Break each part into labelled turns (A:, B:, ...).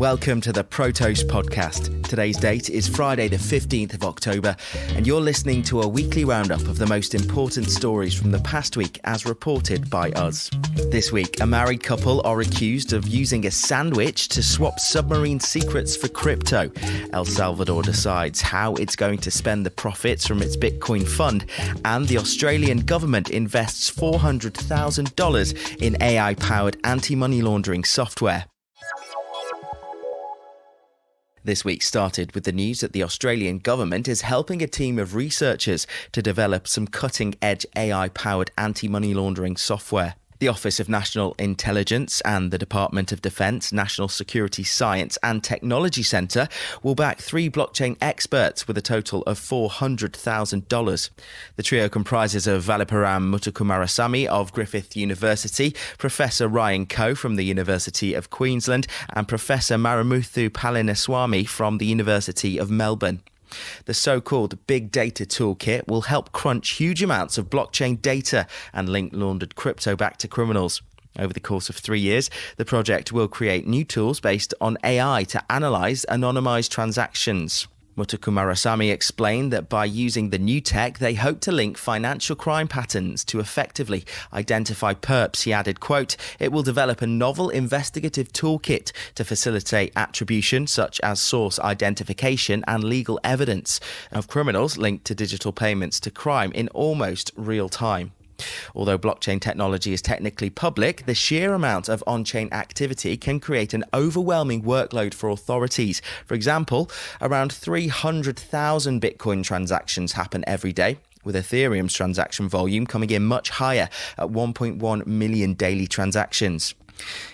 A: Welcome to the Protos podcast. Today's date is Friday the 15th of October, and you're listening to a weekly roundup of the most important stories from the past week as reported by us. This week, a married couple are accused of using a sandwich to swap submarine secrets for crypto. El Salvador decides how it's going to spend the profits from its Bitcoin fund, and the Australian government invests $400,000 in AI-powered anti-money laundering software. This week started with the news that the Australian government is helping a team of researchers to develop some cutting-edge AI-powered anti-money laundering software. The Office of National Intelligence and the Department of Defence National Security Science and Technology Centre will back 3 blockchain experts with a total of $400,000. The trio comprises of Valiparam Muthukumarasamy of Griffith University, Professor Ryan Coe from the University of Queensland and Professor Marimuthu Palaniswamy from the University of Melbourne. The so-called Big Data Toolkit will help crunch huge amounts of blockchain data and link laundered crypto back to criminals. Over the course of 3 years, the project will create new tools based on AI to analyse anonymised transactions. Muthukumarasamy explained that by using the new tech, they hope to link financial crime patterns to effectively identify perps. He added, quote, "It will develop a novel investigative toolkit to facilitate attribution such as source identification and legal evidence of criminals linked to digital payments to crime in almost real time." Although blockchain technology is technically public, the sheer amount of on-chain activity can create an overwhelming workload for authorities. For example, around 300,000 Bitcoin transactions happen every day, with Ethereum's transaction volume coming in much higher at 1.1 million daily transactions.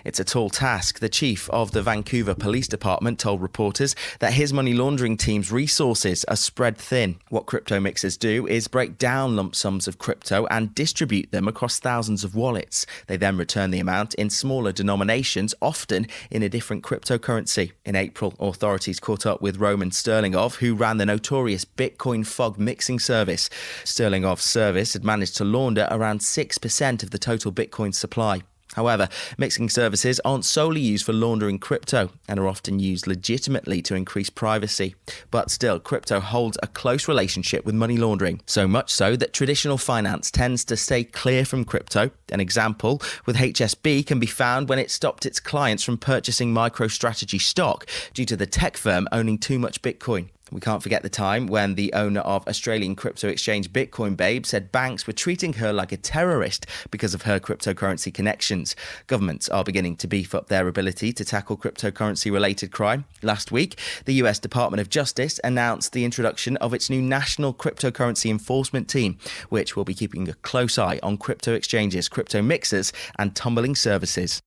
A: It's a tall task. The chief of the Vancouver Police Department told reporters that his money laundering team's resources are spread thin. What crypto mixers do is break down lump sums of crypto and distribute them across thousands of wallets. They then return the amount in smaller denominations, often in a different cryptocurrency. In April, authorities caught up with Roman Sterlingov, who ran the notorious Bitcoin fog mixing service. Sterlingov's service had managed to launder around 6% of the total Bitcoin supply. However, mixing services aren't solely used for laundering crypto and are often used legitimately to increase privacy. But still, crypto holds a close relationship with money laundering, so much so that traditional finance tends to stay clear from crypto. An example with HSB can be found when it stopped its clients from purchasing MicroStrategy stock due to the tech firm owning too much Bitcoin. We can't forget the time when the owner of Australian crypto exchange Bitcoin Babe said banks were treating her like a terrorist because of her cryptocurrency connections. Governments are beginning to beef up their ability to tackle cryptocurrency-related crime. Last week, the US Department of Justice announced the introduction of its new National Cryptocurrency Enforcement Team, which will be keeping a close eye on crypto exchanges, crypto mixers, and tumbling services.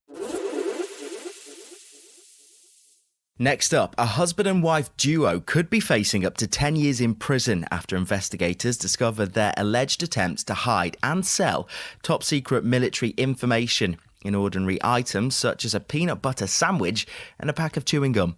A: Next up, a husband and wife duo could be facing up to 10 years in prison after investigators discovered their alleged attempts to hide and sell top-secret military information in ordinary items such as a peanut butter sandwich and a pack of chewing gum.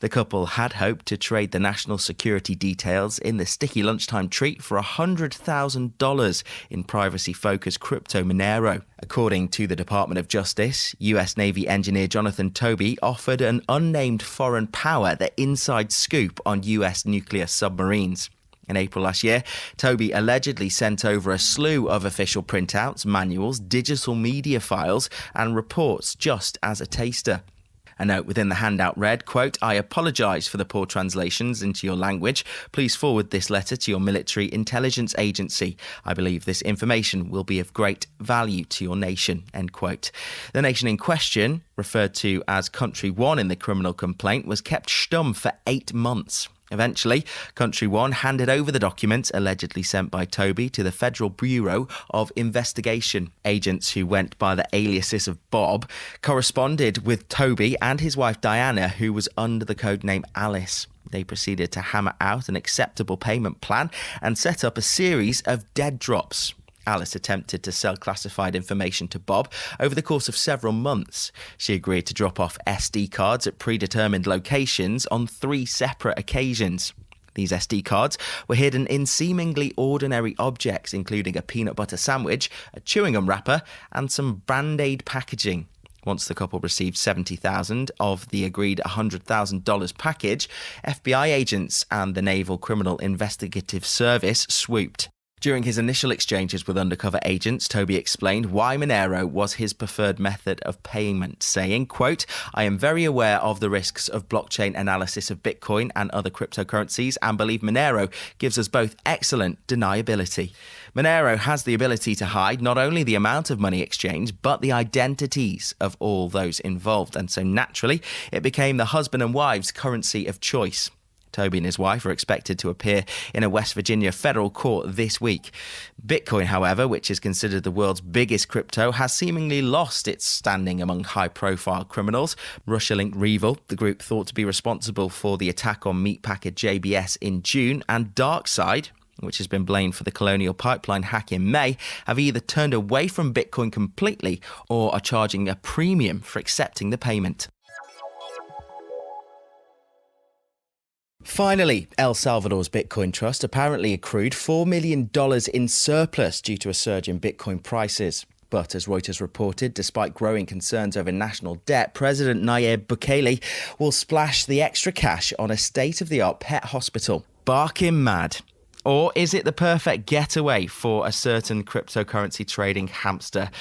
A: The couple had hoped to trade the national security details in the sticky lunchtime treat for $100,000 in privacy-focused crypto Monero. According to the Department of Justice, US Navy engineer Jonathan Toby offered an unnamed foreign power the inside scoop on US nuclear submarines. In April last year, Toby allegedly sent over a slew of official printouts, manuals, digital media files, and reports just as a taster. A note within the handout read, quote, "I apologise for the poor translations into your language. Please forward this letter to your military intelligence agency. I believe this information will be of great value to your nation," end quote. The nation in question, referred to as Country 1 in the criminal complaint, was kept stum for 8 months. Eventually, Country 1 handed over the documents allegedly sent by Toby to the Federal Bureau of Investigation. Agents who went by the aliases of Bob corresponded with Toby and his wife Diana, who was under the codename Alice. They proceeded to hammer out an acceptable payment plan and set up a series of dead drops. Alice attempted to sell classified information to Bob over the course of several months. She agreed to drop off SD cards at predetermined locations on 3 separate occasions. These SD cards were hidden in seemingly ordinary objects, including a peanut butter sandwich, a chewing gum wrapper, and some Band-Aid packaging. Once the couple received $70,000 of the agreed $100,000 package, FBI agents and the Naval Criminal Investigative Service swooped. During his initial exchanges with undercover agents, Toby explained why Monero was his preferred method of payment, saying, quote, "I am very aware of the risks of blockchain analysis of Bitcoin and other cryptocurrencies and believe Monero gives us both excellent deniability." Monero has the ability to hide not only the amount of money exchanged, but the identities of all those involved. And so naturally, it became the husband and wife's currency of choice. Toby and his wife are expected to appear in a West Virginia federal court this week. Bitcoin, however, which is considered the world's biggest crypto, has seemingly lost its standing among high-profile criminals. Russia-linked Revil, the group thought to be responsible for the attack on meatpacker JBS in June, and DarkSide, which has been blamed for the Colonial Pipeline hack in May, have either turned away from Bitcoin completely or are charging a premium for accepting the payment. Finally, El Salvador's Bitcoin Trust apparently accrued $4 million in surplus due to a surge in Bitcoin prices. But as Reuters reported, despite growing concerns over national debt, President Nayib Bukele will splash the extra cash on a state-of-the-art pet hospital. Barking mad. Or is it the perfect getaway for a certain cryptocurrency trading hamster?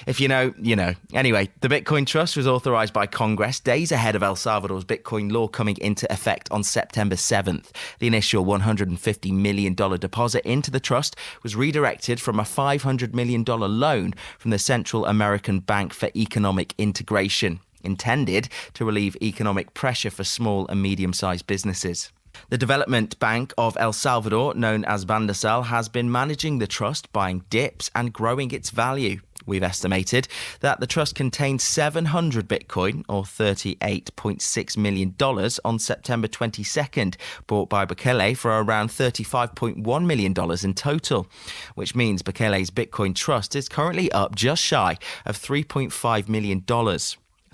A: If you know, you know. Anyway, the Bitcoin Trust was authorized by Congress days ahead of El Salvador's Bitcoin law coming into effect on September 7th. The initial $150 million deposit into the trust was redirected from a $500 million loan from the Central American Bank for Economic Integration, intended to relieve economic pressure for small and medium-sized businesses. The Development Bank of El Salvador, known as Bandesal, has been managing the trust, buying dips and growing its value. We've estimated that the trust contained 700 Bitcoin, or $38.6 million, on September 22nd, bought by Bukele for around $35.1 million in total, which means Bukele's Bitcoin Trust is currently up just shy of $3.5 million.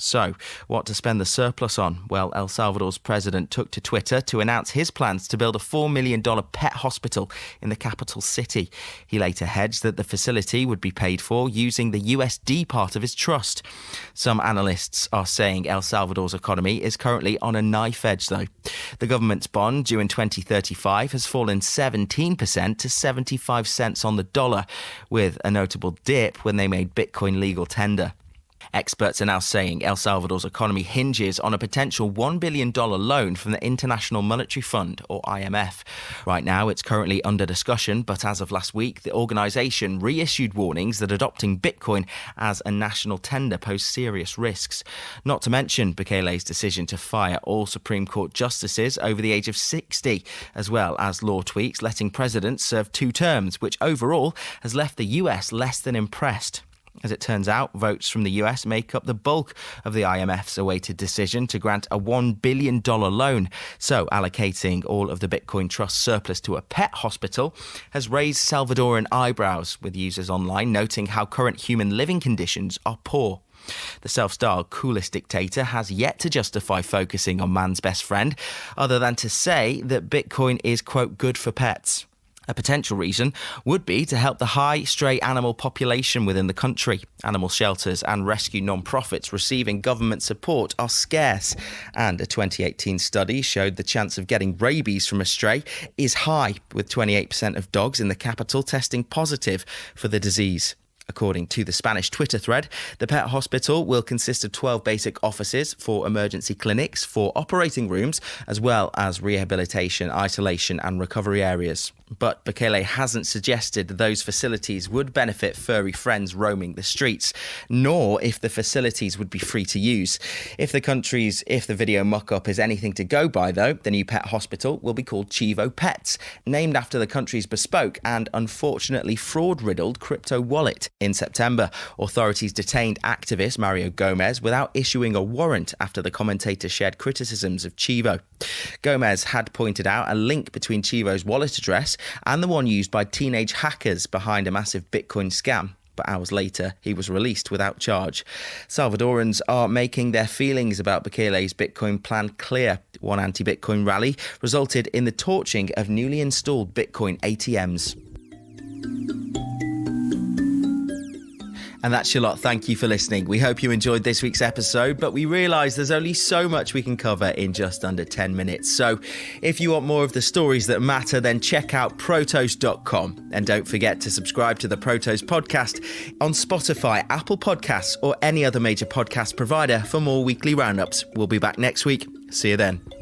A: So, what to spend the surplus on? Well, El Salvador's president took to Twitter to announce his plans to build a $4 million pet hospital in the capital city. He later hedged that the facility would be paid for using the USD part of his trust. Some analysts are saying El Salvador's economy is currently on a knife edge, though. The government's bond, due in 2035, has fallen 17% to 75 cents on the dollar, with a notable dip when they made Bitcoin legal tender. Experts are now saying El Salvador's economy hinges on a potential $1 billion loan from the International Monetary Fund, or IMF. Right now, it's currently under discussion, but as of last week, the organisation reissued warnings that adopting Bitcoin as a national tender posed serious risks. Not to mention Bukele's decision to fire all Supreme Court justices over the age of 60, as well as law tweaks letting presidents serve 2 terms, which overall has left the US less than impressed. As it turns out, votes from the US make up the bulk of the IMF's awaited decision to grant a $1 billion loan. So allocating all of the Bitcoin Trust surplus to a pet hospital has raised Salvadoran eyebrows, with users online noting how current human living conditions are poor. The self-styled coolest dictator has yet to justify focusing on man's best friend, other than to say that Bitcoin is, quote, good for pets. A potential reason would be to help the high stray animal population within the country. Animal shelters and rescue non-profits receiving government support are scarce, and a 2018 study showed the chance of getting rabies from a stray is high, with 28% of dogs in the capital testing positive for the disease. According to the Spanish Twitter thread, the pet hospital will consist of 12 basic offices, 4 emergency clinics, 4 operating rooms, as well as rehabilitation, isolation and recovery areas. But Bukele hasn't suggested those facilities would benefit furry friends roaming the streets, nor if the facilities would be free to use. If the video mock-up is anything to go by, though, the new pet hospital will be called Chivo Pets, named after the country's bespoke and unfortunately fraud-riddled crypto wallet. In September, authorities detained activist Mario Gomez without issuing a warrant after the commentator shared criticisms of Chivo. Gomez had pointed out a link between Chivo's wallet address and the one used by teenage hackers behind a massive Bitcoin scam. But hours later, he was released without charge. Salvadorans are making their feelings about Bukele's Bitcoin plan clear. One anti-Bitcoin rally resulted in the torching of newly installed Bitcoin ATMs. And that's your lot. Thank you for listening. We hope you enjoyed this week's episode, but we realise there's only so much we can cover in just under 10 minutes. So if you want more of the stories that matter, then check out protos.com. And don't forget to subscribe to the Protos podcast on Spotify, Apple Podcasts, or any other major podcast provider for more weekly roundups. We'll be back next week. See you then.